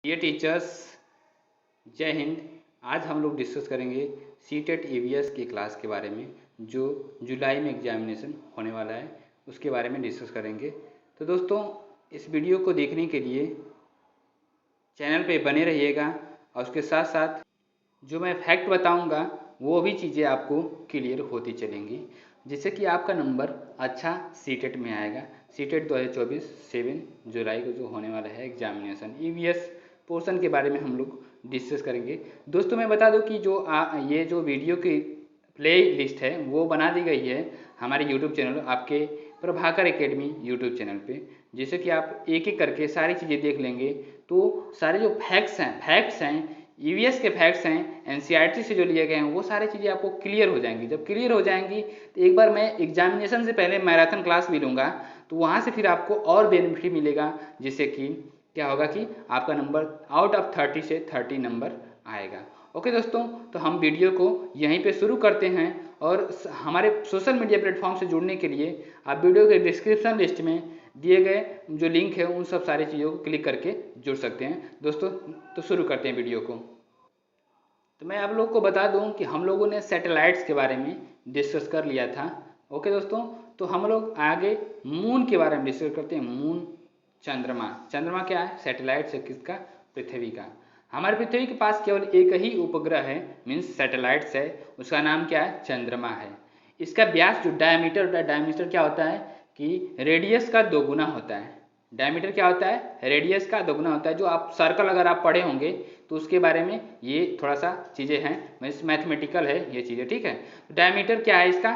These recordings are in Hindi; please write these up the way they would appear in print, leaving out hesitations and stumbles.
डियर टीचर्स, जय हिंद। आज हम लोग डिस्कस करेंगे सीटेट ईवीएस की क्लास के बारे में, जो जुलाई में एग्जामिनेशन होने वाला है उसके बारे में डिस्कस करेंगे। तो दोस्तों, इस वीडियो को देखने के लिए चैनल पे बने रहिएगा और उसके साथ साथ जो मैं फैक्ट बताऊंगा वो भी चीज़ें आपको क्लियर होती चलेंगी, जिससे कि आपका नंबर अच्छा सीटेट में आएगा। सीटेट 2024 7 जुलाई को जो होने वाला है एग्जामिनेशन, ईवीएस पोर्शन के बारे में हम लोग डिस्कस करेंगे। दोस्तों, मैं बता दूं कि ये जो वीडियो की प्ले लिस्ट है वो बना दी गई है हमारे यूट्यूब चैनल, आपके प्रभाकर एकेडमी यूट्यूब चैनल पे, जिससे कि आप एक एक करके सारी चीज़ें देख लेंगे। तो सारे जो फैक्ट्स हैं ईवीएस के फैक्ट्स हैं, एनसीईआरटी से जो लिए गए हैं, वो सारी चीज़ें आपको क्लियर हो जाएंगी। जब क्लियर हो जाएंगी तो एक बार मैं एग्जामिनेशन से पहले मैराथन क्लास भी लूँगा, तो वहाँ से फिर आपको और बेनिफिट मिलेगा, जिससे कि क्या होगा कि आपका नंबर आउट ऑफ 30 से 30 नंबर आएगा। ओके दोस्तों, तो हम वीडियो को यहीं पे शुरू करते हैं और हमारे सोशल मीडिया प्लेटफॉर्म से जुड़ने के लिए आप वीडियो के डिस्क्रिप्शन लिस्ट में दिए गए जो लिंक है उन सब सारी चीज़ों को क्लिक करके जुड़ सकते हैं। दोस्तों, तो शुरू करते हैं वीडियो को। तो मैं आप लोग को बता दूं कि हम लोगों ने सैटेलाइट्स के बारे में डिस्कस कर लिया था। ओके दोस्तों, तो हम लोग आगे मून के बारे में डिस्कस करते हैं। मून, चंद्रमा। चंद्रमा क्या है? सैटेलाइट है किसका? पृथ्वी का। हमारे पृथ्वी के पास केवल एक ही उपग्रह है, मीन्स सैटेलाइट्स है, उसका नाम क्या है? चंद्रमा है। इसका व्यास जो डायमीटर होता है, डायमीटर क्या होता है कि रेडियस का दोगुना होता है। डायमीटर क्या होता है? रेडियस का दोगुना होता है। जो आप सर्कल अगर आप पढ़े होंगे तो उसके बारे में ये थोड़ा सा चीज़ें हैं, मैथमेटिकल है ये चीज़ें, ठीक है। डायमीटर क्या है इसका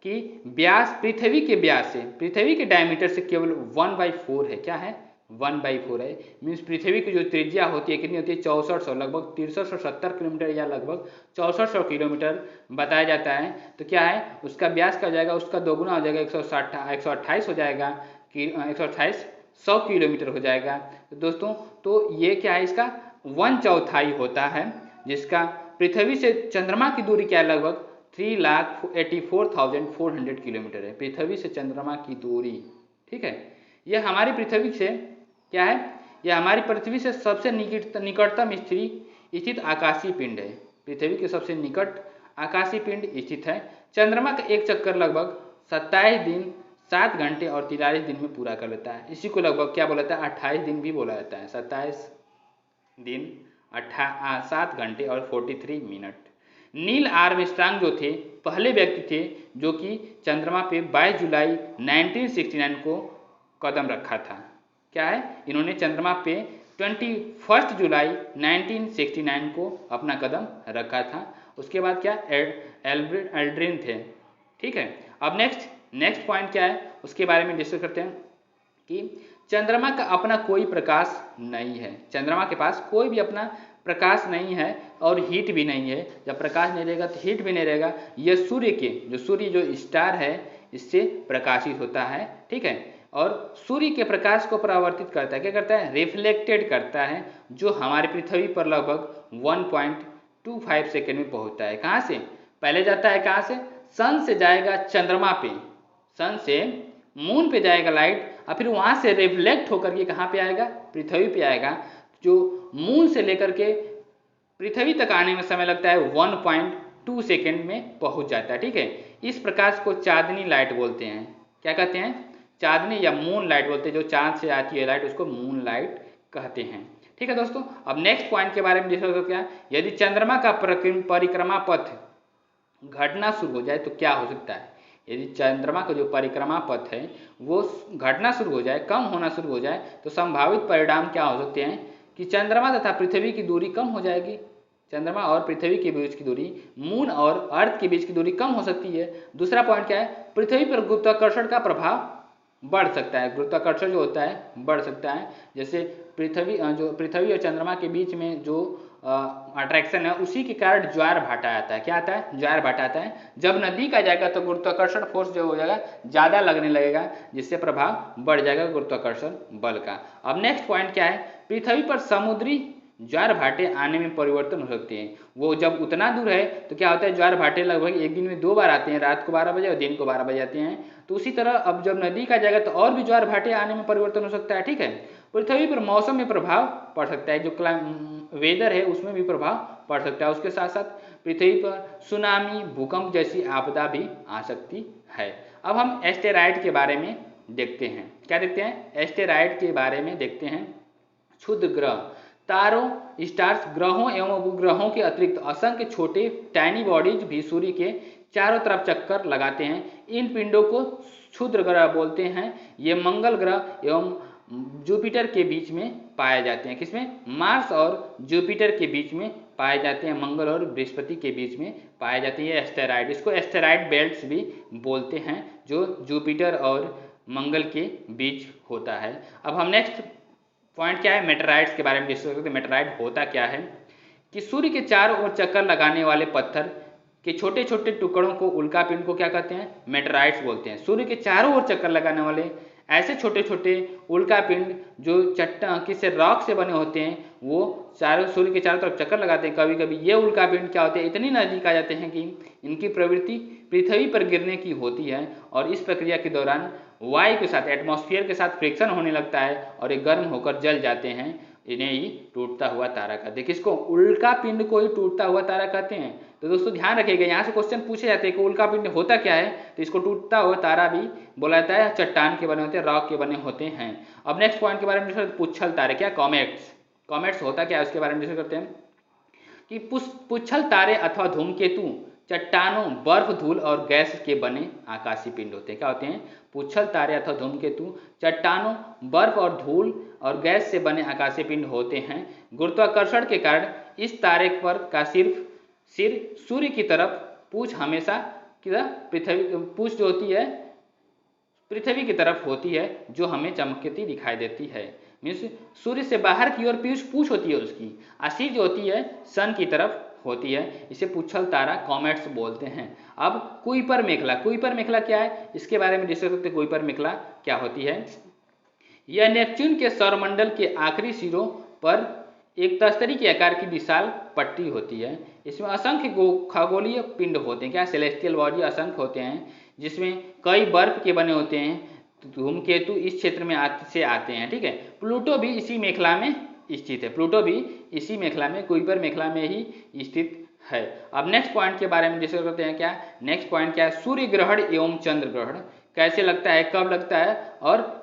कि व्यास पृथ्वी के व्यास से, पृथ्वी के डायमीटर से केवल 1/4 है। क्या है? 1/4 है। मीन्स पृथ्वी की जो त्रिज्या होती है कितनी होती है? 6400, लगभग 6370 किलोमीटर या लगभग 6400 किलोमीटर बताया जाता है। तो क्या है उसका व्यास का हो जाएगा, उसका दोगुना हो जाएगा, 128 हो जाएगा कि 128 100 किलोमीटर हो जाएगा। तो दोस्तों, तो ये क्या है इसका 1/4 होता है, जिसका पृथ्वी से चंद्रमा की दूरी क्या है? लगभग 3,84,400 किलोमीटर है पृथ्वी से चंद्रमा की दूरी, ठीक है। यह हमारी पृथ्वी से क्या है? यह हमारी पृथ्वी से सबसे निकटतम स्थित आकाशीय पिंड है। पृथ्वी के सबसे निकट आकाशीय पिंड स्थित है। चंद्रमा का एक चक्कर लगभग 27 दिन 7 घंटे और 43 दिन में पूरा कर लेता है। इसी को लगभग क्या बोला जाता है? 28 दिन भी बोला जाता है। 27 दिन 7 घंटे और 43 मिनट। नील आर्मस्ट्रांग जो थे पहले व्यक्ति थे जो कि चंद्रमा पे 22 जुलाई 1969 को कदम रखा था। क्या है? इन्होंने चंद्रमा पे 21 जुलाई 1969 को अपना कदम रखा था। उसके बाद क्या? एल्ड्रिन थे, ठीक है। अब नेक्स्ट पॉइंट क्या है उसके बारे में डिस्कस करते हैं कि चंद्रमा का अपना कोई प्रकाश नहीं है। चंद्रमा के पास कोई भी अपना प्रकाश नहीं है और हीट भी नहीं है। जब प्रकाश नहीं रहेगा तो हीट भी नहीं रहेगा। यह सूर्य जो स्टार है इससे प्रकाशित होता है, ठीक है। और सूर्य के प्रकाश को परावर्तित करता है, क्या करता है? रिफ्लेक्टेड करता है, जो हमारी पृथ्वी पर लगभग 1.25 सेकेंड में पहुंचता है। कहाँ से? पहले जाता है कहाँ से? सन से जाएगा चंद्रमा पे, सन से मून पे जाएगा लाइट, और फिर वहाँ से रिफ्लेक्ट होकर के कहाँ पे आएगा? पृथ्वी पे आएगा। जो मून से लेकर के पृथ्वी तक आने में समय लगता है 1.2 सेकेंड में पहुँच जाता है, ठीक है। इस प्रकाश को चांदनी लाइट बोलते हैं। क्या कहते हैं? चांदनी या मून लाइट बोलते हैं। जो चांद से आती है लाइट उसको मून लाइट कहते हैं, ठीक है दोस्तों। अब नेक्स्ट पॉइंट के बारे में डिस्कस करते हैं। यदि चंद्रमा का परिक्रमा पथ घटना शुरू हो जाए तो क्या हो सकता है? यदि चंद्रमा का जो परिक्रमा पथ है वो घटना शुरू हो जाए, कम होना शुरू हो जाए, तो संभावित परिणाम क्या हो सकते हैं कि चंद्रमा तथा पृथ्वी की दूरी कम हो जाएगी। चंद्रमा और पृथ्वी के बीच की दूरी, मून और अर्थ के बीच की दूरी कम हो सकती है। दूसरा पॉइंट क्या है? पृथ्वी पर गुरुत्वाकर्षण का प्रभाव बढ़ सकता है। गुरुत्वाकर्षण जो होता है बढ़ सकता है। जैसे पृथ्वी और चंद्रमा के बीच में जो अट्रैक्शन है उसी के कारण ज्वार भाटा आता है। क्या आता है? ज्वार भाटा आता है। जब नदी का जाएगा तो गुरुत्वाकर्षण फोर्स जो हो जाएगा ज़्यादा लगने लगेगा, जिससे प्रभाव बढ़ जाएगा गुरुत्वाकर्षण बल का। अब नेक्स्ट पॉइंट क्या है? पृथ्वी पर समुद्री ज्वार भाटे आने में परिवर्तन हो सकते हैं। वो जब उतना दूर है तो क्या होता है? ज्वार भाटे लगभग एक दिन में 2 बार आते हैं, रात को 12 बजे और दिन को 12 बजे आते हैं। तो उसी तरह अब जब नदी का जाएगा तो और भी ज्वार भाटे आने में परिवर्तन हो सकता है, ठीक है। पृथ्वी पर मौसम में प्रभाव पड़ सकता है, जो वेदर है उसमें भी प्रभाव पड़ सकता है। उसके साथ साथ पृथ्वी पर सुनामी, भूकंप जैसी आपदा भी आ सकती है। अब हम एस्टेरॉयड के बारे में देखते हैं। क्या देखते हैं? एस्टेरॉयड के बारे में देखते हैं। क्षुद्र ग्रह, तारों, स्टार्स, ग्रहों एवं उपग्रहों के अतिरिक्त असंख्य छोटे टाइनी बॉडीज भी सूर्य के चारों तरफ चक्कर लगाते हैं। इन पिंडों को क्षुद्र ग्रह बोलते हैं। ये मंगल ग्रह एवं जुपिटर के बीच में पाए जाते हैं। किसमें? मार्स और जुपिटर के बीच में पाए जाते हैं, मंगल और बृहस्पति के बीच में पाए जाते हैं ये एस्टेरॉयड। इसको एस्टेरॉयड बेल्ट्स भी बोलते हैं, जो जुपिटर और मंगल के बीच होता है। अब हम नेक्स्ट पॉइंट क्या है, मेटेराइड्स के बारे में डिस्कस करते हैं। मेटेराइड होता क्या है कि सूर्य के चारों ओर चक्कर लगाने वाले पत्थर के छोटे छोटे टुकड़ों को, उल्कापिंड को क्या कहते हैं? मेटेराइड्स बोलते हैं। सूर्य के चारों ओर चक्कर लगाने वाले ऐसे छोटे छोटे उल्कापिंड जो चट्टान किसी रॉक से बने होते हैं, वो सूर्य के चारों तरफ चक्कर लगाते हैं। कभी कभी ये उल्कापिंड क्या होते हैं, इतनी नजदीक आ जाते हैं कि इनकी प्रवृत्ति पृथ्वी पर गिरने की होती है, और इस प्रक्रिया के दौरान वायु के साथ, एटमॉस्फेयर के साथ फ्रिक्शन होने लगता है और ये गर्म होकर जल जाते हैं। इन्हें ही टूटता हुआ तारा कहते हैं। किसको? उल्का पिंड को ही टूटता हुआ तारा कहते हैं। तो दोस्तों ध्यान रखिएगा, यहाँ से क्वेश्चन पूछे जाते हैं कि उल्का पिंड होता क्या है, तो इसको टूटता हुआ तारा भी बोला जाता है। चट्टान के बने होते हैं, रॉक के बने होते हैं। अब नेक्स्ट पॉइंट के बारे में डिस्कस, पुच्छल तारे क्या? कॉमेट्स। कॉमेट्स होता क्या है उसके बारे में डिस्कस करते हैं कि पुच्छल तारे अथवा धूमकेतु चट्टानों, बर्फ, धूल और गैस के बने आकाशीय पिंड होते हैं। क्या होते हैं? पुच्छल तारे अथवा धूमकेतु चट्टानों, बर्फ और धूल और गैस से बने आकाशीय पिंड होते हैं। गुरुत्वाकर्षण के कारण इस तारे पर का सिर सूर्य की तरफ, पूछ हमेशा पृथ्वी, पूछ जो होती है पृथ्वी की तरफ होती है, जो हमें चमकती दिखाई देती है। मीन्स सूर्य से बाहर की ओर पूछ होती है उसकी, और सिर जो होती है सन की तरफ होती है। इसे पुच्छल तारा, कॉमेट्स बोलते हैं। अब कुइपर मेखला। कुइपर मेखला क्या है, इसके बारे में डिस्कस करते हैं। कुइपर मेखला क्या होती है? यह नेपच्यून के सौरमंडल के आखिरी सिरों पर एक तस्तरी के आकार की विशाल पट्टी होती है। इसमें असंख्य खगोलीय पिंड होते हैं। क्या? सेलेस्टियल बॉडी असंख्य होते हैं, जिसमें कई बर्फ के बने होते हैं। धूमकेतु इस क्षेत्र में आते हैं। ठीक है, प्लूटो भी इसी मेखला में स्थित है। प्लूटो भी इसी मेखला में, कुइपर मेखला में ही स्थित है। अब नेक्स्ट पॉइंट के बारे में डिस्कस करते हैं। क्या नेक्स्ट पॉइंट क्या है? सूर्य ग्रहण एवं चंद्र ग्रहण कैसे लगता है, कब लगता है, और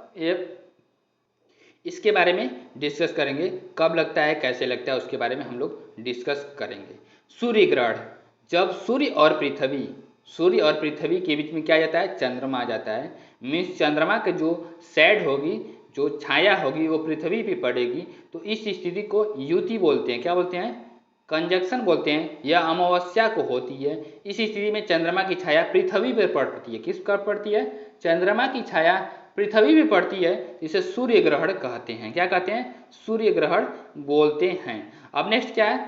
इसके बारे में डिस्कस करेंगे। कब लगता है, कैसे लगता है, उसके बारे में हम लोग डिस्कस करेंगे। सूर्य ग्रहण, जब सूर्य और पृथ्वी के बीच में क्या जाता है? चंद्रमा आ जाता है। मीन्स चंद्रमा के जो सैड होगी, जो छाया होगी, वो पृथ्वी पे पड़ेगी। तो इस स्थिति को युति बोलते हैं। क्या बोलते हैं? कंजक्शन बोलते हैं। यह अमावस्या को होती है। इस स्थिति में चंद्रमा की छाया पृथ्वी पर पड़ती है। किस पर पड़ती है? चंद्रमा की छाया पृथ्वी में पड़ती है, इसे सूर्य ग्रहण कहते हैं। क्या कहते हैं? सूर्य ग्रहण बोलते हैं। अब नेक्स्ट क्या है?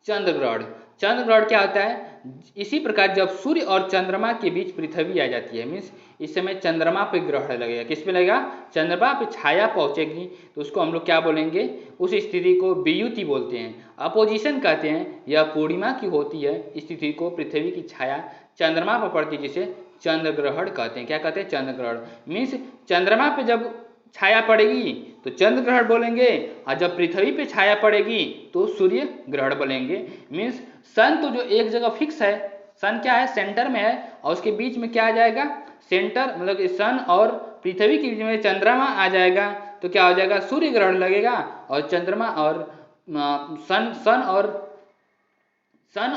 चंद्र ग्रहण। चंद्र ग्रहण क्या होता है? इसी प्रकार जब सूर्य और चंद्रमा के बीच पृथ्वी आ जाती है, मीन्स इस समय चंद्रमा पे ग्रहण लगेगा। किस पे लगेगा? चंद्रमा पे छाया पहुंचेगी, तो उसको हम लोग क्या बोलेंगे? उस स्थिति को वियुति बोलते हैं, अपोजिशन कहते हैं। यह पूर्णिमा की होती है। इस स्थिति को पृथ्वी की छाया चंद्रमा पर पड़ती है, जिसे चंद्र ग्रहण कहते हैं। क्या कहते हैं? चंद्र ग्रहण। मीन्स चंद्रमा पे जब छाया पड़ेगी तो चंद्र ग्रहण बोलेंगे, और जब पृथ्वी पे छाया पड़ेगी तो सूर्य ग्रहण बोलेंगे। मीन्स सन तो जो एक जगह फिक्स है, सन क्या है? सेंटर में है, और उसके बीच में क्या आ जाएगा? सेंटर, मतलब सन और पृथ्वी के बीच में चंद्रमा आ जाएगा, तो क्या हो जाएगा? सूर्य ग्रहण लगेगा। और चंद्रमा और सन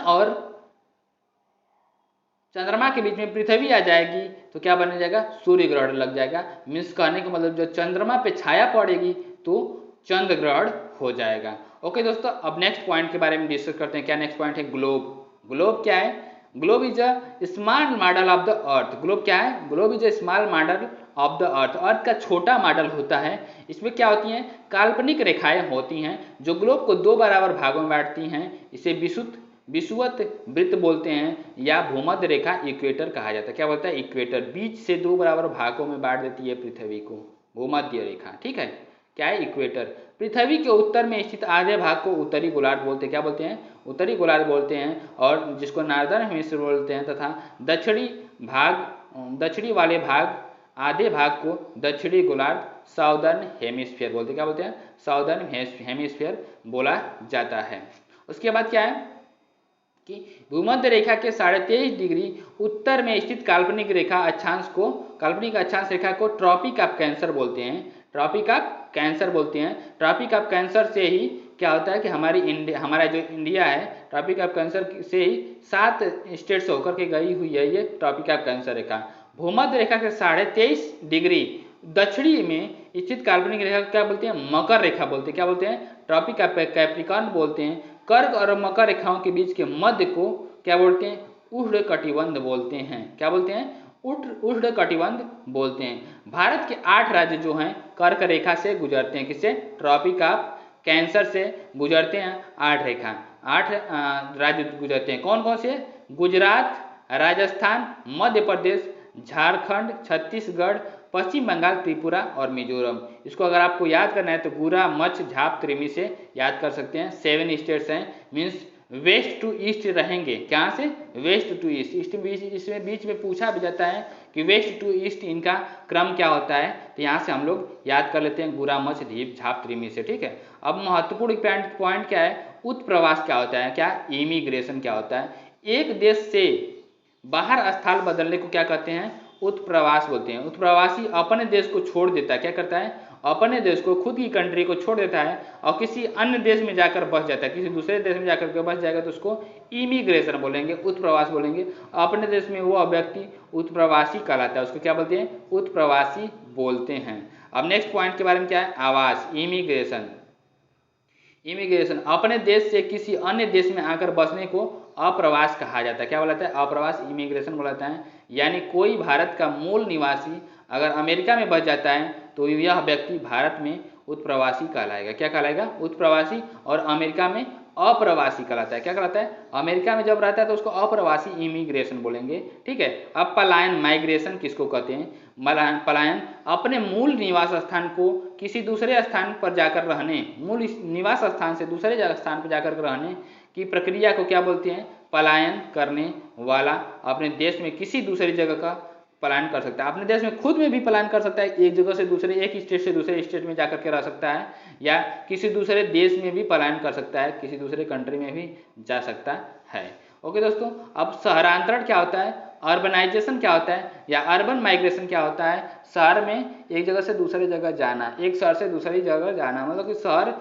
और चंद्रमा के बीच में पृथ्वी आ जाएगी, तो क्या बन जाएगा? सूर्य ग्रहण लग जाएगा। मीन्स कहने का मतलब, जो चंद्रमा पे छाया पड़ेगी तो चंद्र ग्रहण हो जाएगा। ओके दोस्तों, अब नेक्स्ट पॉइंट के बारे में डिस्कस करते हैं। क्या नेक्स्ट पॉइंट है? ग्लोब। ग्लोब क्या है? Globe is a small model of the earth. Globe क्या है? Globe is a small model of the earth. Earth का छोटा मॉडल होता है। इसमें क्या होती हैं? काल्पनिक रेखाएं होती हैं, जो ग्लोब को दो बराबर भागों में बांटती हैं। इसे विषुवत वृत्त बोलते हैं, या भूमध्य रेखा, इक्वेटर कहा जाता है। क्या बोलता है? इक्वेटर। बीच से दो बराबर भागों में बांट देती है पृथ्वी को भूमध्य रेखा। ठीक है, क्या है? इक्वेटर। पृथ्वी के उत्तर में स्थित आधे भाग को उत्तरी गोलार्ध बोलते हैं। क्या बोलते हैं? उत्तरी गोलार्ध बोलते हैं, और जिसको नार्दर्न हेमिस्फीयर बोलते हैं। तथा दक्षिणी वाले भाग, आधे भाग को दक्षिणी गोलार्ध साउदर्न हेमिस्फीयर बोलते हैं। क्या बोलते हैं? साउदर्न हेमिस्फीयर बोला जाता है। उसके बाद क्या है कि भूमध्य रेखा के 23.5 डिग्री उत्तर में स्थित काल्पनिक अक्षांश रेखा को ट्रॉपिक ऑफ कैंसर बोलते हैं। ट्रॉपिक ऑफ कैंसर बोलते हैं। ट्रॉपिक ऑफ कैंसर से ही क्या होता है कि हमारा जो इंडिया है, ट्रॉपिक ऑफ कैंसर से ही 7 स्टेट से होकर के गई हुई है ये ट्रॉपिक ऑफ कैंसर रेखा। भूमध्य रेखा के 23.5 डिग्री दक्षिणी में स्थित काल्पनिक रेखा क्या बोलते हैं? मकर रेखा बोलते हैं। क्या बोलते हैं? ट्रॉपिक ऑफ कैप्रिकॉर्न बोलते हैं। कर्क और मकर रेखाओं के बीच के मध्य को क्या बोलते हैं? उष्णकटिबंध बोलते हैं। क्या बोलते हैं? उष्णकटिबंध बोलते हैं। भारत के 8 राज्य जो हैं कर्क रेखा से गुजरते हैं। किससे? ट्रॉपिक ऑफ कैंसर से गुजरते हैं 8 राज्य गुजरते हैं। कौन कौन से? गुजरात, राजस्थान, मध्य प्रदेश, झारखंड, छत्तीसगढ़, पश्चिम बंगाल, त्रिपुरा और मिजोरम। इसको अगर आपको याद करना है तो गुरा, मच्छ, झाप, त्रिमी से याद कर सकते हैं। 7 स्टेट्स हैं, मीन्स वेस्ट टू ईस्ट रहेंगे। कहाँ से? West to east. इसमें बीच में पूछा भी जाता है कि वेस्ट टू ईस्ट इनका क्रम क्या होता है, तो यहाँ से हम लोग याद कर लेते हैं गुरा, मच्छ, धीप, झाप, त्रिमी से। ठीक है। अब महत्वपूर्ण पॉइंट क्या है? उत्प्रवास क्या होता है? क्या? इमिग्रेशन क्या होता है? एक देश से बाहर स्थल बदलने को क्या कहते हैं? उत्प्रवास बोलते हैं। उत्प्रवासी अपने देश को छोड़ देता है। क्या करता है? अपने देश को, खुद की कंट्री को छोड़ देता है और किसी अन्य देश में जाकर बस जाता है। किसी दूसरे देश में जाकर के बस जाएगा तो उसको इमिग्रेशन बोलेंगे, उत्प्रवास बोलेंगे। अपने देश में वो व्यक्ति उत्प्रवासी कहलाता है, उसको क्या बोलते हैं? उत्प्रवासी बोलते हैं। अब नेक्स्ट पॉइंट के बारे में क्या है? आवास, इमिग्रेशन। अपने देश से किसी अन्य देश में आकर बसने को अप्रवास कहा जाता है। क्या बोलाता है? अप्रवास, इमिग्रेशन बोलाता है। यानी कोई भारत का मूल निवासी अगर अमेरिका में बस जाता है तो यह व्यक्ति भारत में उत्प्रवासी कहलाएगा। क्या कहलाएगा? उत्प्रवासी। और अमेरिका में अप्रवासी कहलाता है। क्या कहलाता है? अमेरिका में जब रहता है तो उसको अप्रवासी, इमिग्रेशन बोलेंगे। ठीक है। अब पलायन, माइग्रेशन किसको कहते हैं? पलायन अपने मूल निवास स्थान को किसी दूसरे स्थान पर जाकर रहने, मूल निवास स्थान से दूसरे स्थान पर जाकर रहने की प्रक्रिया को क्या बोलते हैं? पलायन करने वाला अपने देश में किसी दूसरी जगह का पलायन कर सकता है। अपने देश में खुद में भी पलायन कर सकता है, एक जगह से दूसरे, एक स्टेट से दूसरे स्टेट में जाकर के रह सकता है, या किसी दूसरे देश में भी पलायन कर सकता है, किसी दूसरे कंट्री में भी जा सकता है। ओके दोस्तों, अब शहरांतरण क्या होता है? अर्बनाइजेशन क्या होता है, या अर्बन माइग्रेशन क्या होता है? शहर में एक जगह से दूसरी जगह जाना, एक शहर से दूसरी जगह जाना, मतलब कि शहर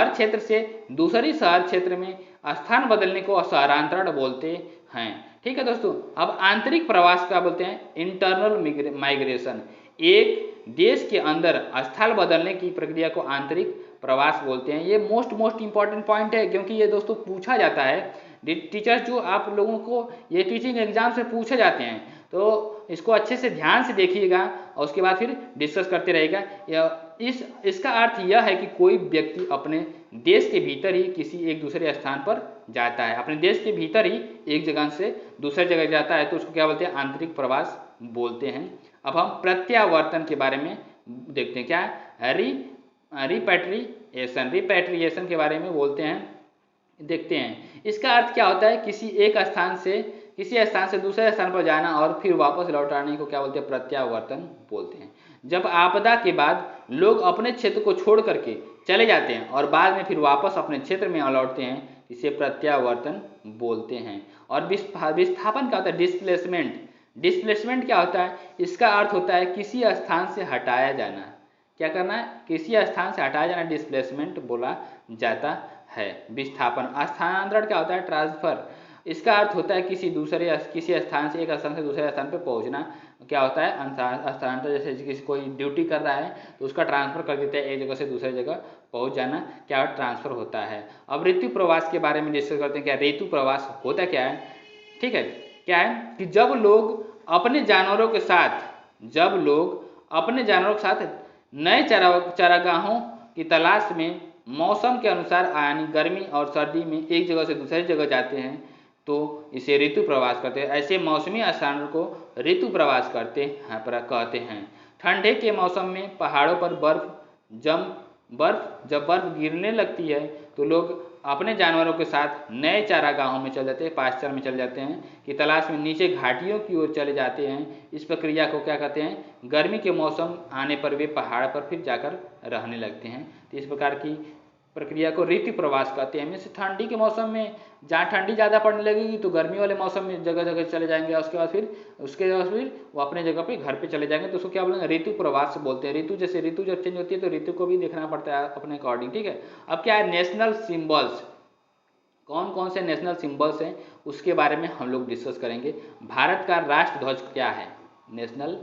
क्षेत्र से दूसरी शहर क्षेत्र में स्थान बदलने को शहरांतरण बोलते हैं। ठीक है दोस्तों। अब आंतरिक प्रवास क्या बोलते हैं? Internal migration. एक देश के अंदर स्थल बदलने की प्रक्रिया को आंतरिक प्रवास बोलते हैं। ये मोस्ट इंपॉर्टेंट पॉइंट है, क्योंकि ये दोस्तों पूछा जाता है। टीचर्स जो आप लोगों को ये टीचिंग एग्जाम से पूछे जाते हैं, तो इसको अच्छे से ध्यान से देखिएगा और उसके बाद फिर डिस्कस करते रहेगा। इसका अर्थ यह है कि कोई व्यक्ति अपने देश के भीतर ही किसी एक दूसरे स्थान पर जाता है, अपने देश के भीतर ही एक जगह से दूसरी जगह जाता है, तो उसको क्या बोलते हैं? आंतरिक प्रवास बोलते हैं। अब हम प्रत्यावर्तन के बारे में देखते हैं। क्या? रिपैट्रिएशन के बारे में बोलते हैं, देखते हैं। इसका अर्थ क्या होता है? किसी स्थान से दूसरे स्थान पर जाना और फिर वापस लौट आने को क्या बोलते हैं? प्रत्यावर्तन बोलते हैं। जब आपदा के बाद लोग अपने क्षेत्र को छोड़ करके चले जाते हैं और बाद में फिर वापस अपने क्षेत्र में लौटते हैं, इसे प्रत्यावर्तन बोलते हैं। और विस्थापन क्या होता है? डिस्प्लेसमेंट क्या होता है? इसका अर्थ होता है किसी स्थान से हटाया जाना। क्या करना है? किसी स्थान से हटाया जाना डिस्प्लेसमेंट बोला जाता है। विस्थापन। स्थानांतरण क्या होता है? ट्रांसफर। इसका अर्थ होता है किसी स्थान से एक स्थान से दूसरे स्थान पर पहुंचना। क्या होता है? स्थानांतरण। जैसे किसी कोई ड्यूटी कर रहा है तो उसका ट्रांसफर कर देते हैं, एक जगह से दूसरी जगह पहुंच जाना क्या ट्रांसफर होता है। अब ऋतु प्रवास के बारे में डिस्कस करते हैं। क्या ऋतु प्रवास होता क्या है? ठीक है। क्या है कि जब लोग अपने जानवरों के साथ नए चारागाहों की तलाश में मौसम के अनुसार यानी गर्मी और सर्दी में एक जगह से दूसरी जगह जाते हैं, तो इसे ऋतु प्रवास कहते हैं। ऐसे मौसमी स्थानों को ऋतु प्रवास कहते हैं। ठंडे के मौसम में पहाड़ों पर बर्फ बर्फ़ जब बर्फ़ गिरने लगती है तो लोग अपने जानवरों के साथ नए चारागाहों में चल जाते हैं, पास्चर में चल जाते हैं कि तलाश में नीचे घाटियों की ओर चले जाते हैं। इस प्रक्रिया को क्या कहते हैं? गर्मी के मौसम आने पर वे पहाड़ पर फिर जाकर रहने लगते हैं। तो इस प्रकार की प्रक्रिया को ऋतु प्रवास कहते हैं। जैसे ठंडी के मौसम में जहाँ ठंडी ज़्यादा पड़ने लगेगी तो गर्मी वाले मौसम में जगह जगह चले जाएंगे, उसके बाद फिर वो अपने जगह पे घर पे चले जाएंगे। तो उसको क्या बोलेंगे? ऋतु प्रवास बोलते हैं। ऋतु जैसे ऋतु जब चेंज होती है तो ऋतु को भी देखना पड़ता है अपने अकॉर्डिंग, ठीक है। अब क्या है, नेशनल सिम्बल्स, कौन कौन से नेशनल सिम्बल्स हैं उसके बारे में हम लोग डिस्कस करेंगे। भारत का राष्ट्र ध्वज क्या है? नेशनल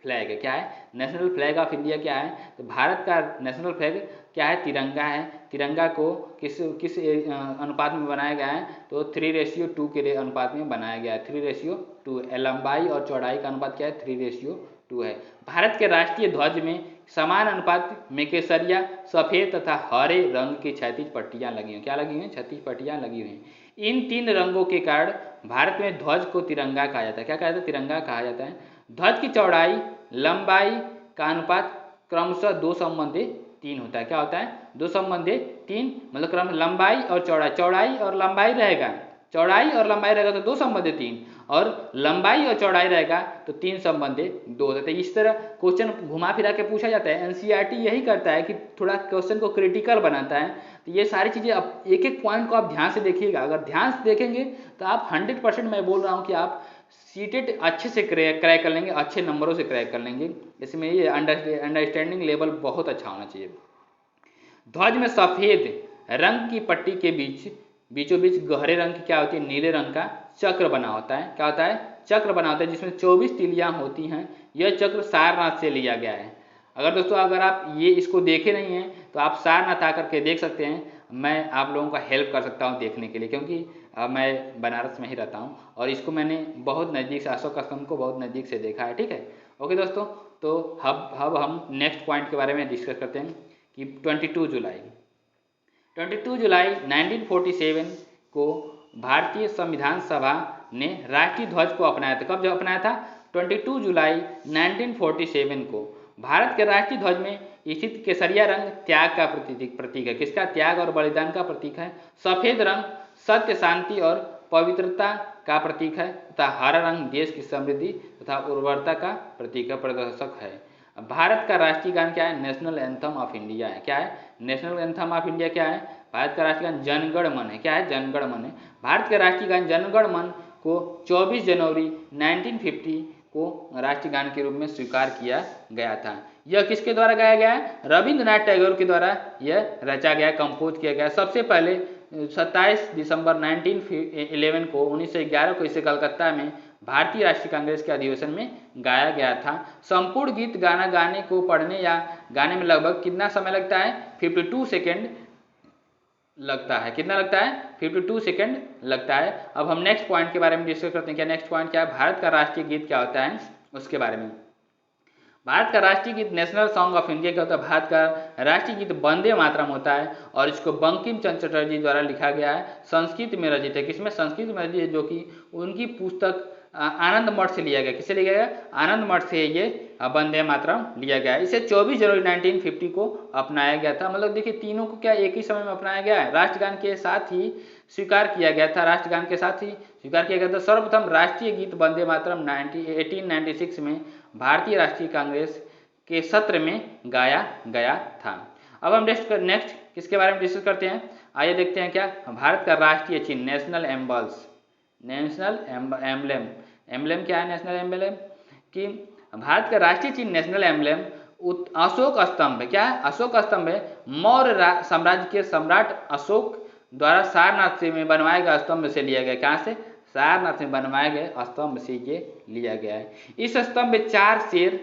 फ्लैग है। क्या है? नेशनल फ्लैग ऑफ इंडिया क्या है? तो भारत का नेशनल फ्लैग क्या है? तिरंगा है। तिरंगा को किस किस अनुपात में बनाया गया है? तो 3:2 के अनुपात में बनाया गया है। 3:2। लंबाई और चौड़ाई का अनुपात क्या है? 3:2 है। भारत के राष्ट्रीय ध्वज में समान अनुपात में केसरिया, सफ़ेद तथा हरे रंग की क्षैतिज पट्टियाँ लगी हुई। क्या लगी हुई हैं? क्षैतिज पट्टियाँ लगी हुई हैं। इन 3 रंगों के कारण भारत में ध्वज को तिरंगा कहा जाता है। क्या कहा जाता है? तिरंगा कहा जाता है। ध्वज की चौड़ाई लंबाई का अनुपात क्रमशः 2:3 होता है। क्या होता है? 2:3, मतलब क्रम लंबाई और चौड़ाई और लंबाई रहेगा, चौड़ाई और लंबाई रहेगा तो 2:3, और लंबाई और चौड़ाई रहेगा तो 3:2 होता है। इस तरह क्वेश्चन घुमा फिरा के पूछा जाता है। एनसीईआरटी यही करता है कि थोड़ा क्वेश्चन को क्रिटिकल बनाता है। तो ये सारी चीज़ें अब एक एक पॉइंट को आप ध्यान से देखिएगा। अगर ध्यान से देखेंगे तो आप 100% मैं बोल रहा हूँ कि आप सीटेट अच्छे से क्रैक कर लेंगे, अच्छे नंबरों से क्रैक कर लेंगे। इसमें ये अंडरस्टैंडिंग लेवल बहुत अच्छा होना चाहिए। ध्वज में सफ़ेद रंग की पट्टी के बीचों बीच गहरे रंग की क्या होती है? नीले रंग का चक्र बना होता है। क्या होता है? चक्र बना होता है जिसमें 24 तीलियाँ होती हैं। यह चक्र सारनाथ से लिया गया है। अगर दोस्तों अगर आप ये इसको देखे नहीं हैं तो आप सारनाथ आकर के देख सकते हैं। मैं आप लोगों का हेल्प कर सकता हूँ देखने के लिए, क्योंकि मैं बनारस में ही रहता हूँ और इसको मैंने बहुत नज़दीक से, अशोक स्तंभ को बहुत नज़दीक से देखा है, ठीक है। ओके दोस्तों, तो अब हम नेक्स्ट पॉइंट के बारे में डिस्कस करते हैं कि 22 जुलाई 1947 को भारतीय संविधान सभा ने राष्ट्रीय ध्वज को अपनाया था। कब जो अपनाया था? 22 जुलाई 1947 को। भारत के राष्ट्रीय ध्वज में स्थित केसरिया रंग त्याग का प्रतीक है। किसका? त्याग और बलिदान का प्रतीक है। सफ़ेद रंग सत्य, शांति और पवित्रता का प्रतीक है तथा हरा रंग देश की समृद्धि तथा उर्वरता का प्रतीक है, प्रदर्शक है। भारत का राष्ट्रीय गान क्या है? नेशनल एंथम ऑफ इंडिया है। क्या है? नेशनल एंथम ऑफ इंडिया क्या है? भारत का राष्ट्रीय गान जनगण मन है। क्या है? जनगण मन है। भारत के राष्ट्रीय गान जनगण मन को 24 जनवरी 1950 को राष्ट्रीय गान के रूप में स्वीकार किया गया था। यह किसके द्वारा गाया गया है? रविंद्रनाथ टैगोर के द्वारा यह रचा गया, कंपोज किया गया। सबसे पहले 27 दिसंबर 1911 को 1911 को इसे कलकत्ता में भारतीय राष्ट्रीय कांग्रेस के अधिवेशन में गाया गया था। संपूर्ण गीत गाने को पढ़ने या गाने में लगभग कितना समय लगता है? 52 सेकेंड लगता है। कितना लगता है? 52 सेकेंड लगता है। अब हम नेक्स्ट पॉइंट के बारे में डिस्कस करते हैं। क्या नेक्स्ट पॉइंट क्या है? भारत का राष्ट्रीय गीत क्या होता है उसके बारे में। भारत का राष्ट्रीय गीत नेशनल सॉन्ग ऑफ इंडिया क्या होता है? भारत का राष्ट्रीय गीत वंदे मातरम होता है और इसको बंकिम चंद्र चटर्जी द्वारा लिखा गया है। संस्कृत में रचित है। किसमें? संस्कृत में रचित है, जो कि उनकी पुस्तक आनंद मठ से लिया गया। किससे लिया गया? आनंद मठ से ये वंदे मातरम लिया गया है। इसे 24 जनवरी 1950 को अपनाया गया था। मतलब देखिए तीनों को क्या एक ही समय में अपनाया गया है। राष्ट्रगान के साथ ही स्वीकार किया गया था। राष्ट्रगान के साथ ही स्वीकार किया गया था। सर्वप्रथम राष्ट्रीय गीत वंदे मातरम 1896 में भारतीय राष्ट्रीय कांग्रेस के सत्र में गाया गया था। अब हम नेक्स्ट किसके बारे में डिस्कस करते हैं? आइए देखते हैं क्या भारत का राष्ट्रीय चिन्ह, नेशनल एम्बल्स, नेशनल एम्बलेम। एम्बलेम क्या है? नेशनल एम्बलेम कि भारत का राष्ट्रीय चिन्ह नेशनल एम्बलेम अशोक स्तंभ है। क्या है? अशोक स्तंभ है। मौर्य साम्राज्य के सम्राट अशोक द्वारा सारनाथ से में बनवाए गए स्तंभ से लिया गया। कहाँ से? सारनाथ में बनवाए गए स्तंभ से ये लिया गया है। इस स्तंभ में 4 शेर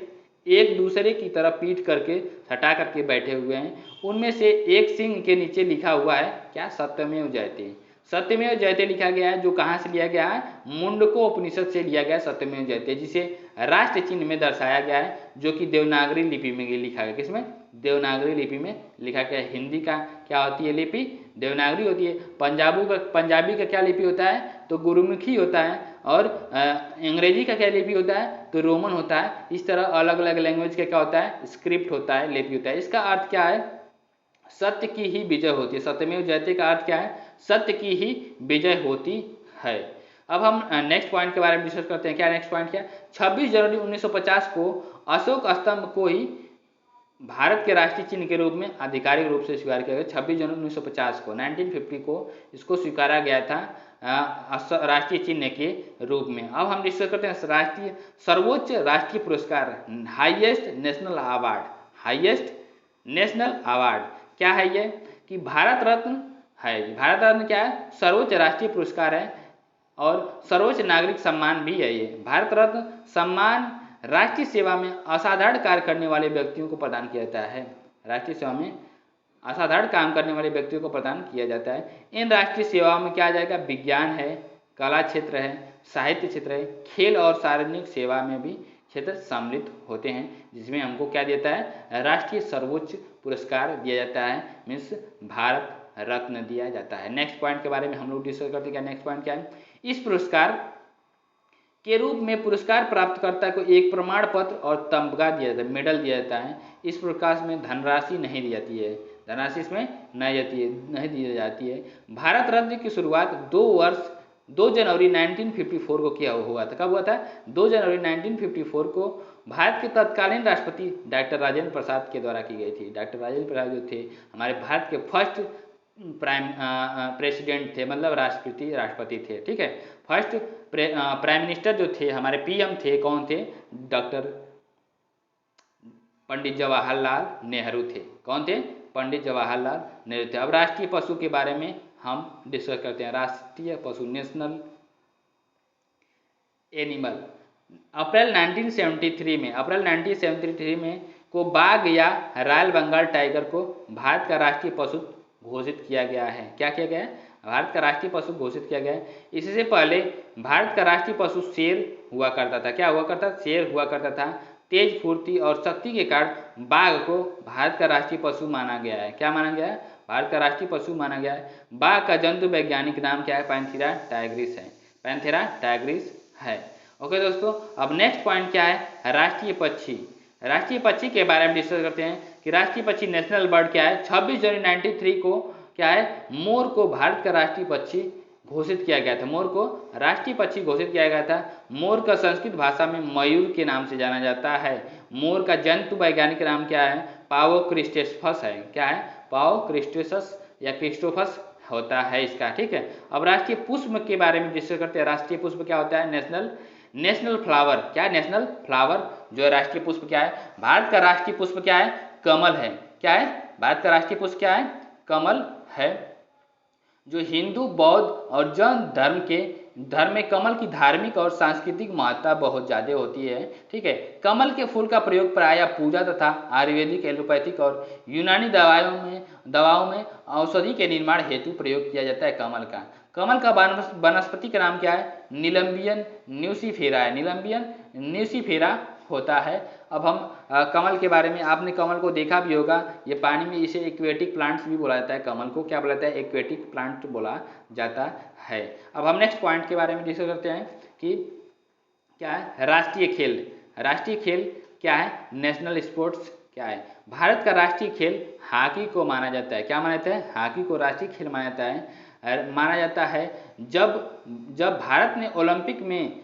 एक दूसरे की तरफ पीठ करके हटा करके बैठे हुए हैं। उनमें से एक सिंह के नीचे लिखा हुआ है क्या? सत्यमेव जयते। सत्यमेव जयते लिखा गया है, जो कहाँ से लिया गया है? मुंडको उपनिषद से लिया गया है सत्यमेव जयते, जिसे राष्ट्र चिन्ह में दर्शाया गया है, जो कि देवनागरी लिपि में लिखा गया। किसमें? देवनागरी लिपि में लिखा गया। हिंदी का क्या होती है लिपि? देवनागरी होती है। पंजाबी का क्या लिपि होता है? तो गुरुमुखी होता है। और अंग्रेजी का क्या लिपि होता है? तो रोमन होता है। इस तरह अलग अलग लैंग्वेज का क्या होता है? स्क्रिप्ट होता है, लिपि होता है। इसका अर्थ क्या है? सत्य की ही विजय होती है। सत्यमेव जयते का अर्थ क्या है? सत्य की ही विजय होती है। अब हम नेक्स्ट पॉइंट के बारे में डिस्कस करते हैं। क्या नेक्स्ट पॉइंट क्या? 26 जनवरी 1950 को अशोक स्तंभ को ही भारत के राष्ट्रीय चिन्ह के रूप में आधिकारिक रूप से स्वीकार किया गया। 26 जनवरी 1950 को 1950 को इसको स्वीकारा गया था राष्ट्रीय चिन्ह के रूप में। अब हम डिस्कस करते हैं राष्ट्रीय सर्वोच्च राष्ट्रीय पुरस्कार, highest national award. Highest national award क्या है ये? कि भारत रत्न है। भारत रत्न क्या है? सर्वोच्च राष्ट्रीय पुरस्कार है और सर्वोच्च नागरिक सम्मान भी है ये। भारत रत्न सम्मान राष्ट्रीय सेवा में असाधारण कार्य करने वाले व्यक्तियों को प्रदान किया जाता है। राष्ट्रीय सेवा में असाधारण काम करने वाले व्यक्तियों को प्रदान किया जाता है। इन राष्ट्रीय सेवाओं में क्या आ जाएगा? विज्ञान है, कला क्षेत्र है, साहित्य क्षेत्र है, खेल और सार्वजनिक सेवा में भी क्षेत्र सम्मिलित होते हैं, जिसमें हमको क्या देता है? राष्ट्रीय सर्वोच्च पुरस्कार दिया जाता है, मीन्स भारत रत्न दिया जाता है। नेक्स्ट पॉइंट के बारे में हम लोग डिस्कस करते हैं। क्या नेक्स्ट पॉइंट क्या है? इस पुरस्कार के रूप में पुरस्कार प्राप्तकर्ता को एक प्रमाण पत्र और तमगा दिया जाता है, मेडल दिया जाता है। इस पुरस्कार में धनराशि नहीं दी जाती है, धनराशि इसमें नहीं दी जाती है। भारत रत्न की शुरुआत 2 जनवरी 1954 को किया हुआ था। कब हुआ था? 2 जनवरी 1954 को भारत के तत्कालीन राष्ट्रपति डॉक्टर राजेंद्र प्रसाद के द्वारा की गई थी। डॉक्टर राजेंद्र प्रसाद जो थे हमारे भारत के फर्स्ट प्रेसिडेंट थे, मतलब राष्ट्रपति थे। ठीक है, फर्स्ट प्राइम मिनिस्टर जो थे हमारे पीएम थे, कौन थे? डॉक्टर पंडित जवाहरलाल नेहरू थे। कौन थे? पंडित जवाहरलाल नेहरू थे। अब राष्ट्रीय पशु के बारे में हम डिस्कस करते हैं। राष्ट्रीय पशु, नेशनल एनिमल। अप्रैल 1973 में को बाघ या रॉयल बंगाल टाइगर को भारत का राष्ट्रीय पशु घोषित किया गया है। क्या किया गया है? भारत का राष्ट्रीय पशु घोषित किया गया है। इससे पहले भारत का राष्ट्रीय पशु शेर हुआ करता था। क्या हुआ करता? शेर हुआ करता था। तेज फुर्ती और शक्ति के कारण बाघ को भारत का राष्ट्रीय पशु माना गया है। क्या माना गया है? भारत का राष्ट्रीय पशु माना गया है। बाघ का जंतु वैज्ञानिक नाम क्या है? पैंथेरा टाइग्रिस है। पैंथेरा टाइग्रिस है। ओके दोस्तों, अब नेक्स्ट पॉइंट क्या है? राष्ट्रीय पक्षी। राष्ट्रीय पक्षी के बारे में डिस्कस करते हैं कि राष्ट्रीय पक्षी नेशनल बर्ड क्या है? 26 जनवरी 1993 को क्या है? मोर को भारत का राष्ट्रीय पक्षी घोषित किया गया था। मोर को राष्ट्रीय पक्षी घोषित किया गया था। मोर का संस्कृत भाषा में मयूर के नाम से जाना जाता है। मोर का जंतु वैज्ञानिक नाम क्या है? पावो क्रिस्टेफस है। क्या है? पावो क्रिस्टेफस या क्रिस्टोफस होता है इसका। ठीक है, अब राष्ट्रीय पुष्प के बारे में डिस्कस करते हैं। राष्ट्रीय पुष्प क्या होता है? National flower. क्या है? नेशनल फ्लावर जो राष्ट्रीय पुष्प क्या है? भारत का राष्ट्रीय पुष्प क्या है? कमल है। क्या है? भारत का राष्ट्रीय पुष्प क्या है? कमल है। जो हिंदू, बौद्ध और जैन धर्म में कमल की धार्मिक और सांस्कृतिक महत्ता बहुत ज़्यादा होती है। ठीक है, कमल के फूल का प्रयोग प्रायः पूजा तथा आयुर्वेदिक, एलोपैथिक और यूनानी दवाओं में औषधि के निर्माण हेतु प्रयोग किया जाता है कमल का वनस्पति का नाम क्या है? निलंबियन न्यूसीफेरा है। निलंबियन न्यूसीफेरा होता है। अब हम कमल के बारे में, आपने कमल को देखा भी होगा, ये पानी में इसे एक्वेटिक प्लांट्स भी बोला जाता है। कमल को क्या बोला जाता है? एक्वेटिक प्लांट बोला जाता है। अब हम नेक्स्ट पॉइंट के बारे में डिस्कस करते हैं कि क्या है? राष्ट्रीय खेल। राष्ट्रीय खेल क्या है? नेशनल स्पोर्ट्स क्या है? भारत का राष्ट्रीय खेल हॉकी को माना जाता है। क्या माना जाता है? हॉकी को राष्ट्रीय खेल माना जाता है। जब भारत ने ओलंपिक में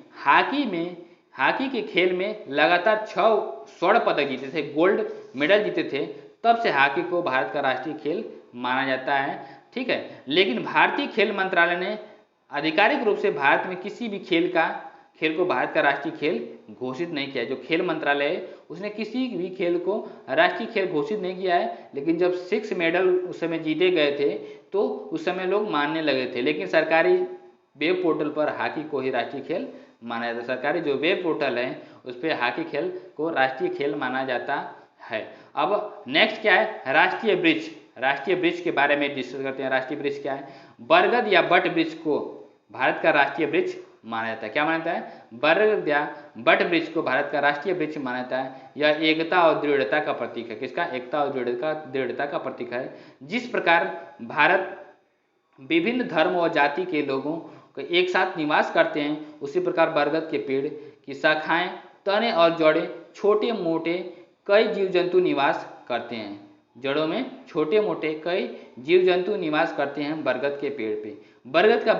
हॉकी के खेल में लगातार 6 स्वर्ण पदक जीते थे, गोल्ड मेडल जीते थे, तब से हॉकी को भारत का राष्ट्रीय खेल माना जाता है। ठीक है, लेकिन भारतीय खेल मंत्रालय ने आधिकारिक रूप से भारत में किसी भी खेल को भारत का राष्ट्रीय खेल घोषित नहीं किया है। जो खेल मंत्रालय है उसने किसी भी खेल को राष्ट्रीय खेल घोषित नहीं किया है। लेकिन जब 6 मेडल उस समय जीते गए थे तो उस समय लोग मानने लगे थे। लेकिन सरकारी वेब पोर्टल पर हॉकी को ही राष्ट्रीय खेल माना जाता है। सरकारी जो वेब पोर्टल है उस पर हॉकी खेल को राष्ट्रीय खेल माना जाता है। अब नेक्स्ट क्या है? राष्ट्रीय वृक्ष। राष्ट्रीय वृक्ष के बारे में डिस्कस करते हैं। राष्ट्रीय वृक्ष क्या है? बरगद या बट वृक्ष को भारत का राष्ट्रीय वृक्ष माना जाता है। क्या माना जाता है? बरगद या बट वृक्ष को भारत का राष्ट्रीय वृक्ष माना जाता है। यह एकता और दृढ़ता का प्रतीक है। किसका? एकता और दृढ़ता का प्रतीक है। जिस प्रकार भारत विभिन्न धर्म और जाति के लोगों को एक साथ निवास करते हैं, उसी प्रकार बरगद के पेड़ की शाखाएं, तने और जड़ें, छोटे मोटे कई जीव जंतु निवास करते हैं। जड़ों में छोटे मोटे कई जीव जंतु निवास करते हैं बरगद के पेड़ पे। बरगद का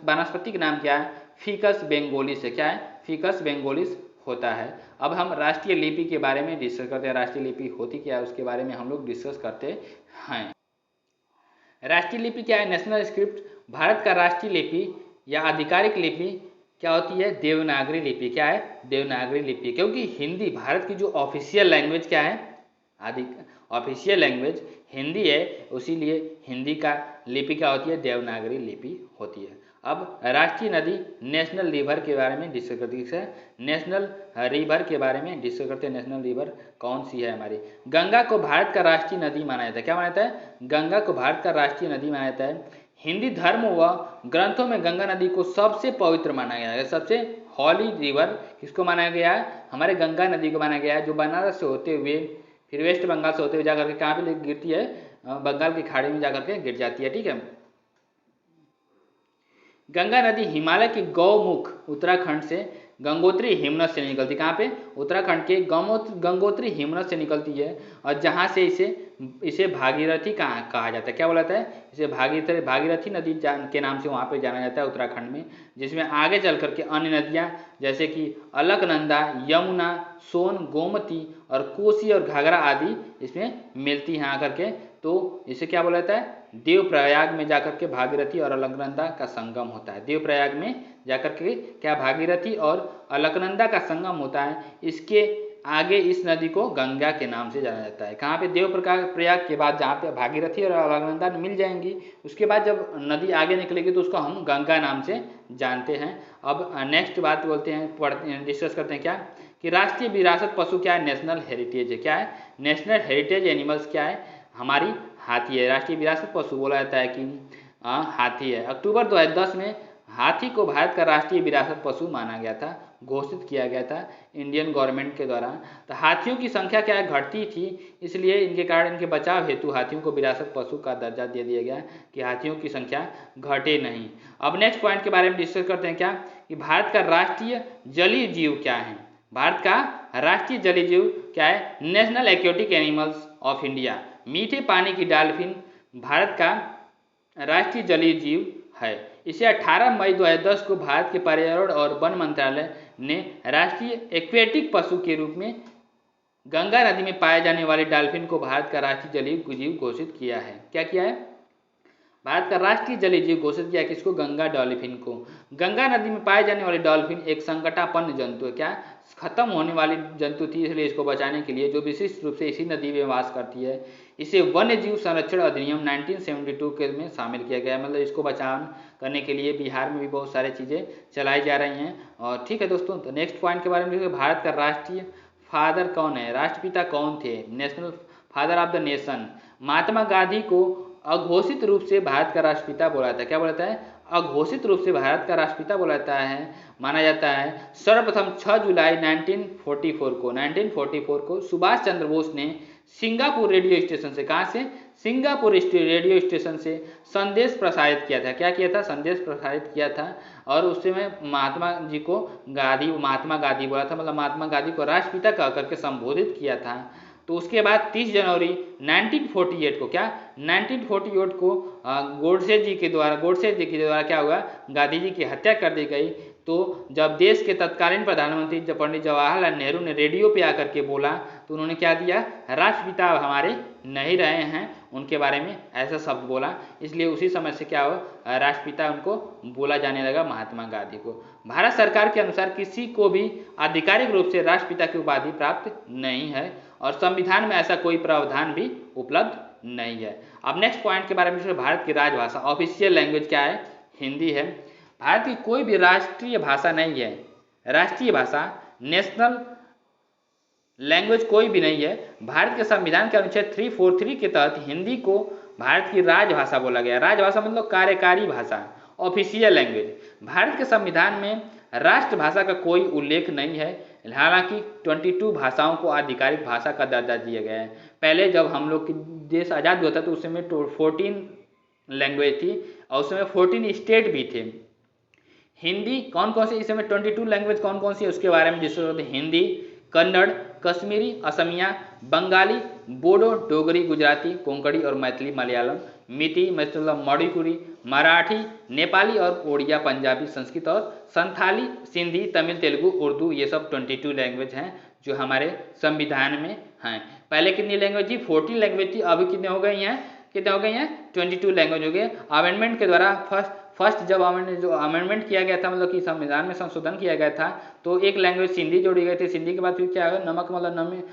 वानस्पतिक नाम क्या है? फिकस बेंगोलिस है। क्या है? फिकस बेंगोलिस होता है। अब हम राष्ट्रीय लिपि के बारे में डिस्कस करते हैं। राष्ट्रीय लिपि होती क्या है उसके बारे में हम लोग डिस्कस करते हैं। राष्ट्रीय लिपि क्या है? National script. भारत का राष्ट्रीय लिपि या आधिकारिक लिपि क्या होती है? देवनागरी लिपि। क्या है? देवनागरी लिपि। क्योंकि हिंदी भारत की जो ऑफिशियल लैंग्वेज क्या है? ऑफिशियल लैंग्वेज हिंदी है, इसीलिए हिंदी का लिपि क्या होती है? देवनागरी लिपि होती है। अब राष्ट्रीय नदी नेशनल रिवर के बारे में डिस्कस करते हैं। नेशनल रिवर के बारे में डिस्कस करते हैं। नेशनल रिवर कौन सी है हमारी? गंगा को भारत का राष्ट्रीय नदी माना जाता है। क्या माना जाता है? गंगा को भारत का राष्ट्रीय नदी माना जाता है। हिंदी धर्म व ग्रंथों में गंगा नदी को सबसे पवित्र माना गया है। सबसे हॉली रिवर किसको माना गया है? हमारे गंगा नदी को माना गया है, जो बनारस से होते हुए फिर वेस्ट बंगाल से होते हुए जाकर के कहाँ पे गिरती है? बंगाल की खाड़ी में जाकर के गिर जाती है। ठीक है। गंगा नदी हिमालय के गौमुख उत्तराखंड से गंगोत्री हिमनद से निकलती। कहाँ पे? उत्तराखंड के गंगोत्री हिमनद से निकलती है, और जहाँ से इसे भागीरथी कहा जाता है। क्या बोला जाता है? इसे भागीरथी नदी के नाम से वहाँ पे जाना जाता है उत्तराखंड में, जिसमें आगे चल करके अन्य नदियाँ जैसे कि अलकनंदा, यमुना, सोन, गोमती और कोसी और घाघरा आदि इसमें मिलती हैं आकर के। तो इसे क्या बोला जाता है? देवप्रयाग में जाकर के भागीरथी और अलकनंदा का संगम होता है। देवप्रयाग में जाकर के क्या भागीरथी और अलकनंदा का संगम होता है। इसके आगे इस नदी को गंगा के नाम से जाना जाता है। कहाँ पे? देवप्रयाग के बाद जहाँ पे भागीरथी और अलकनंदा मिल जाएंगी, उसके बाद जब नदी आगे निकलेगी तो उसको हम गंगा नाम से जानते हैं। अब नेक्स्ट बात बोलते हैं, डिस्कस करते हैं क्या कि राष्ट्रीय विरासत पशु क्या है? नेशनल हेरिटेज है। क्या है? नेशनल हेरिटेज एनिमल्स क्या है? हमारी हाथी है। राष्ट्रीय विरासत पशु बोला जाता है कि हाथी है। अक्टूबर 2010 में हाथी को भारत का राष्ट्रीय विरासत पशु माना गया था, घोषित किया गया था इंडियन गवर्नमेंट के द्वारा। तो हाथियों की संख्या क्या है? घटती थी, इसलिए इनके कारण इनके बचाव हेतु हाथियों को विरासत पशु का दर्जा दे दिया गया कि हाथियों की संख्या घटे नहीं। अब नेक्स्ट पॉइंट के बारे में डिस्कस करते हैं क्या कि भारत का राष्ट्रीय जलीय जीव क्या है? भारत का राष्ट्रीय जलीय जीव क्या है? National aquatic animals of India. मीठे पानी की डॉल्फिन भारत का राष्ट्रीय जलीय जीव है। इसे 18 मई 2010 को भारत के पर्यावरण और वन मंत्रालय ने राष्ट्रीय एक्वेटिक पशु के रूप में गंगा नदी में पाए जाने वाले डॉल्फिन को भारत का राष्ट्रीय जलीय जीव घोषित किया है। क्या किया है? भारत का राष्ट्रीय जलीय जीव घोषित किया किसको? गंगा डॉल्फिन को। गंगा नदी में पाए जाने वाले डॉल्फिन एक संकटापन्न जंतु है। क्या? खत्म होने वाली जंतु थी, इसलिए इसको बचाने के लिए जो विशिष्ट रूप से इसी नदी में वास करती है, इसे वन्य जीव संरक्षण अधिनियम 1972 के में शामिल किया गया है। मतलब इसको बचाव करने के लिए बिहार में भी बहुत सारी चीज़ें चलाई जा रही हैं। और ठीक है दोस्तों, तो नेक्स्ट पॉइंट के बारे में देखिए, भारत का राष्ट्रीय फादर कौन है? राष्ट्रपिता कौन थे? National father of the nation. Mahatma Gandhi को अघोषित रूप से भारत का राष्ट्रपिता बोला जाता है। क्या बोला जाता है? अघोषित रूप से भारत का राष्ट्रपिता बोला जाता है, माना जाता है। सर्वप्रथम 6 जुलाई 1944 को सुभाष चंद्र बोस ने सिंगापुर रेडियो स्टेशन से, कहाँ से? सिंगापुर रेडियो स्टेशन से संदेश प्रसारित किया था। क्या किया था? संदेश प्रसारित किया था। और उस समय महात्मा जी को महात्मा गांधी बोला था, मतलब महात्मा गांधी को राष्ट्रपिता कह करके संबोधित किया था। तो उसके बाद 30 जनवरी 1948 को, क्या 1948 को गोडसे जी के द्वारा क्या हुआ? गांधी जी की हत्या कर दी गई। तो जब देश के तत्कालीन प्रधानमंत्री पंडित जवाहरलाल नेहरू ने रेडियो पे आकर के बोला, तो उन्होंने क्या दिया? राष्ट्रपिता हमारे नहीं रहे हैं, उनके बारे में ऐसा शब्द बोला। इसलिए उसी समय से क्या हुआ? राष्ट्रपिता उनको बोला जाने लगा, महात्मा गांधी को। भारत सरकार के अनुसार किसी को भी आधिकारिक रूप से राष्ट्रपिता की उपाधि प्राप्त नहीं है, और संविधान में ऐसा कोई प्रावधान भी उपलब्ध नहीं है। अब नेक्स्ट पॉइंट के बारे में, भारत की राजभाषा ऑफिशियल लैंग्वेज क्या है? हिंदी है। भारत की कोई भी राष्ट्रीय भाषा नहीं है, राष्ट्रीय भाषा नेशनल लैंग्वेज कोई भी नहीं है। भारत के संविधान के अनुच्छेद 343 के तहत हिंदी को भारत की राजभाषा बोला गया। राजभाषा मतलब कार्यकारी भाषा, ऑफिशियल लैंग्वेज। भारत के संविधान में राष्ट्रभाषा का कोई उल्लेख नहीं है, हालांकि 22 भाषाओं को आधिकारिक भाषा का दर्जा दिया गया है। पहले जब हम लोग देश आज़ाद हुआ था तो उस समय 14 लैंग्वेज थी, और उस समय 14 स्टेट भी थे। हिंदी कौन कौन सी इस समय 22 लैंग्वेज कौन कौन सी है उसके बारे में डिस्कस करते हैं। हिंदी, कन्नड़, कश्मीरी, असमिया, बंगाली, बोडो, डोगरी, गुजराती, कोंकणी और मैथिली, मलयालम, मिती, मतलब मणिपुरी, मराठी, नेपाली और ओडिया, पंजाबी, संस्कृत और संथाली, सिंधी, तमिल, तेलुगु, उर्दू, ये सब 22 लैंग्वेज हैं जो हमारे संविधान में हैं। पहले कितनी लैंग्वेज थी? 14 लैंग्वेज थी, अभी कितने हो गई हैं? कितने हो गई हैं? 22 लैंग्वेज हो गए। अमेंडमेंट के द्वारा फर्स्ट जब जो अमेंडमेंट किया गया था, मतलब कि संविधान में संशोधन किया गया था, तो एक लैंग्वेज सिंधी जोड़ी गई थी। सिंधी के बाद फिर क्या है? नमक मतलब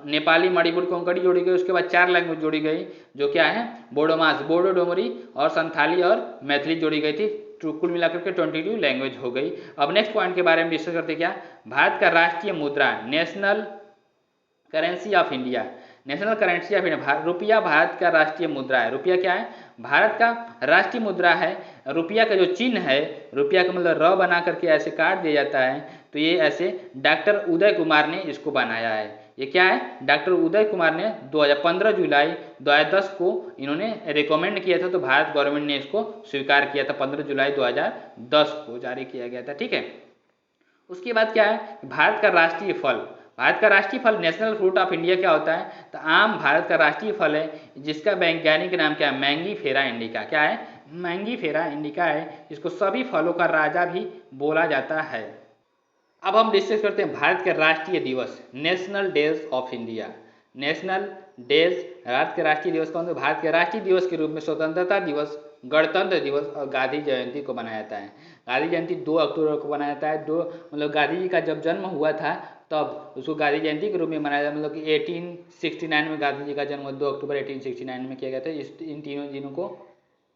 नेपाली, मणिपुरी, कोंकणी जोड़ी गई। उसके बाद 4 लैंग्वेज जोड़ी गई जो क्या है? बोडोमास, बोडो, डोगरी और संथाली और मैथिली जोड़ी गई थी। कुल मिलाकर के 22 लैंग्वेज हो गई। अब नेक्स्ट पॉइंट के बारे में डिस्कस करते क्या? भारत का राष्ट्रीय मुद्रा, national currency of India. National currency of India, रुपया भारत का राष्ट्रीय मुद्रा है। रुपया क्या है? भारत का राष्ट्रीय मुद्रा है। रुपया का जो चिन्ह है, रुपया का मतलब र बना करके ऐसे काट दिया जाता है, तो ये ऐसे डॉक्टर उदय कुमार ने इसको बनाया है। ये क्या है? डॉक्टर उदय कुमार ने 15 जुलाई 2010 को इन्होंने रिकमेंड किया था, तो भारत गवर्नमेंट ने इसको स्वीकार किया था। 15 जुलाई 2010 को जारी किया गया था। ठीक है। उसके बाद क्या है? भारत का राष्ट्रीय फल, भारत का राष्ट्रीय फल नेशनल फ्रूट ऑफ इंडिया क्या होता है? तो आम भारत का राष्ट्रीय फल है, जिसका वैज्ञानिक नाम क्या है? Mangifera indica. क्या है? मैंगीफेरा इंडिका है। इसको सभी फलों का राजा भी बोला जाता है। अब हम डिस्कस करते हैं भारत के राष्ट्रीय दिवस, national days of India. National days, Bharat के राष्ट्रीय दिवस कौन से? भारत के राष्ट्रीय दिवस के रूप में स्वतंत्रता दिवस, गणतंत्र दिवस और गांधी जयंती को मनाया जाता है। गांधी जयंती 2 अक्टूबर को मनाया जाता है। मतलब गांधी जी का जब जन्म हुआ था तब उसको गांधी जयंती के रूप में मनाया जाता है। मतलब कि 1869 में गांधी जी का जन्म 2 अक्टूबर 1869 में किया गया था। इन तीनों दिनों को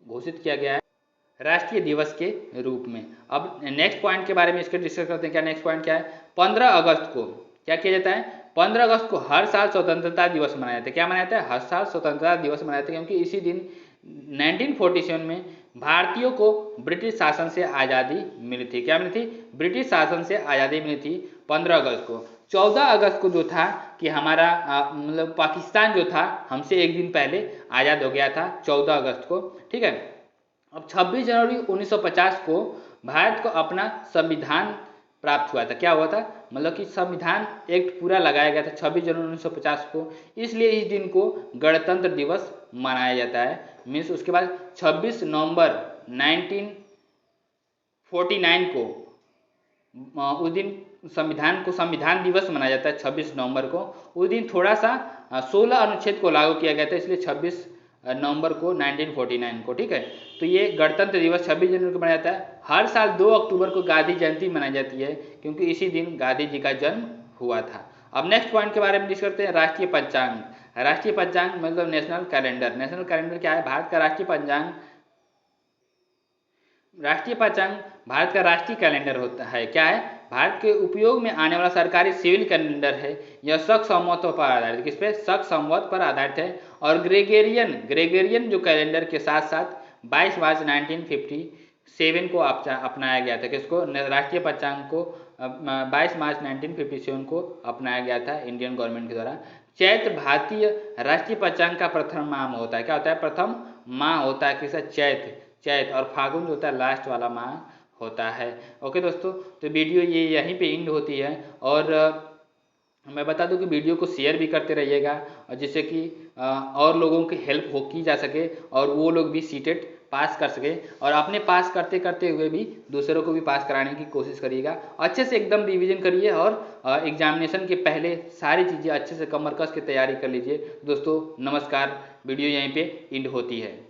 घोषित किया गया है राष्ट्रीय दिवस के रूप में। अब नेक्स्ट पॉइंट के बारे में इसके डिस्कस करते हैं। क्या नेक्स्ट पॉइंट क्या है? 15 अगस्त को क्या किया जाता है? 15 अगस्त को हर साल स्वतंत्रता दिवस मनाया जाता है। क्या मनाया जाता है? हर साल स्वतंत्रता दिवस मनाया जाता है, क्योंकि इसी दिन 1947 में भारतीयों को ब्रिटिश शासन से आज़ादी मिली थी। क्या मिली थी? ब्रिटिश शासन से आज़ादी मिली थी 15 अगस्त को। 14 अगस्त को जो था कि हमारा मतलब पाकिस्तान जो था हमसे एक दिन पहले आज़ाद हो गया था, 14 अगस्त को। ठीक है। अब 26 जनवरी 1950 को भारत को अपना संविधान प्राप्त हुआ था। क्या हुआ था? मतलब कि संविधान एक्ट पूरा लगाया गया था 26 जनवरी 1950 को, इसलिए इस दिन को गणतंत्र दिवस मनाया जाता है। मीन्स उसके बाद 26 नवंबर 1949 को उस दिन संविधान दिवस मनाया जाता है 26 नवंबर को। उस दिन थोड़ा सा 16 अनुच्छेद को लागू किया गया था, इसलिए 26 नवंबर को 1949 को। ठीक है। तो ये गणतंत्र दिवस 26 जनवरी को मनाया जाता है। हर साल 2 अक्टूबर को गांधी जयंती मनाई जाती है, क्योंकि इसी दिन गांधी जी का जन्म हुआ था। अब नेक्स्ट पॉइंट के बारे में डिस्कस करते हैं, राष्ट्रीय पंचांग। राष्ट्रीय पंचांग मतलब नेशनल कैलेंडर। नेशनल कैलेंडर क्या है? भारत का राष्ट्रीय पंचांग। राष्ट्रीय पंचांग भारत का राष्ट्रीय कैलेंडर होता है। क्या है? भारत के उपयोग में आने वाला सरकारी सिविल कैलेंडर है। यह शक संवत पर आधारित है। किस पे? शक संवत पर आधारित है। और ग्रेगोरियन जो कैलेंडर के साथ साथ 22 मार्च 1957 को अपनाया गया था। किसको? राष्ट्रीय पंचांग को 22 मार्च 1957 को अपनाया गया था इंडियन गवर्नमेंट के द्वारा। चैत्र भारतीय राष्ट्रीय पंचांग का प्रथम माह होता है। क्या होता है? प्रथम माह होता है। किसका? चैत्र। और फागुन जो होता है लास्ट वाला माह होता है। ओके दोस्तों, तो वीडियो ये यहीं पे एंड होती है। और मैं बता दूं कि वीडियो को शेयर भी करते रहिएगा, और जिससे कि और लोगों की हेल्प की जा सके और वो लोग भी सीटेट पास कर सके, और अपने पास करते करते हुए भी दूसरों को भी पास कराने की कोशिश करिएगा। अच्छे से एकदम रिवीजन करिए और एग्जामिनेशन के पहले सारी चीज़ें अच्छे से कमर कस के तैयारी कर लीजिए। दोस्तों नमस्कार, वीडियो यहीं पे एंड होती है।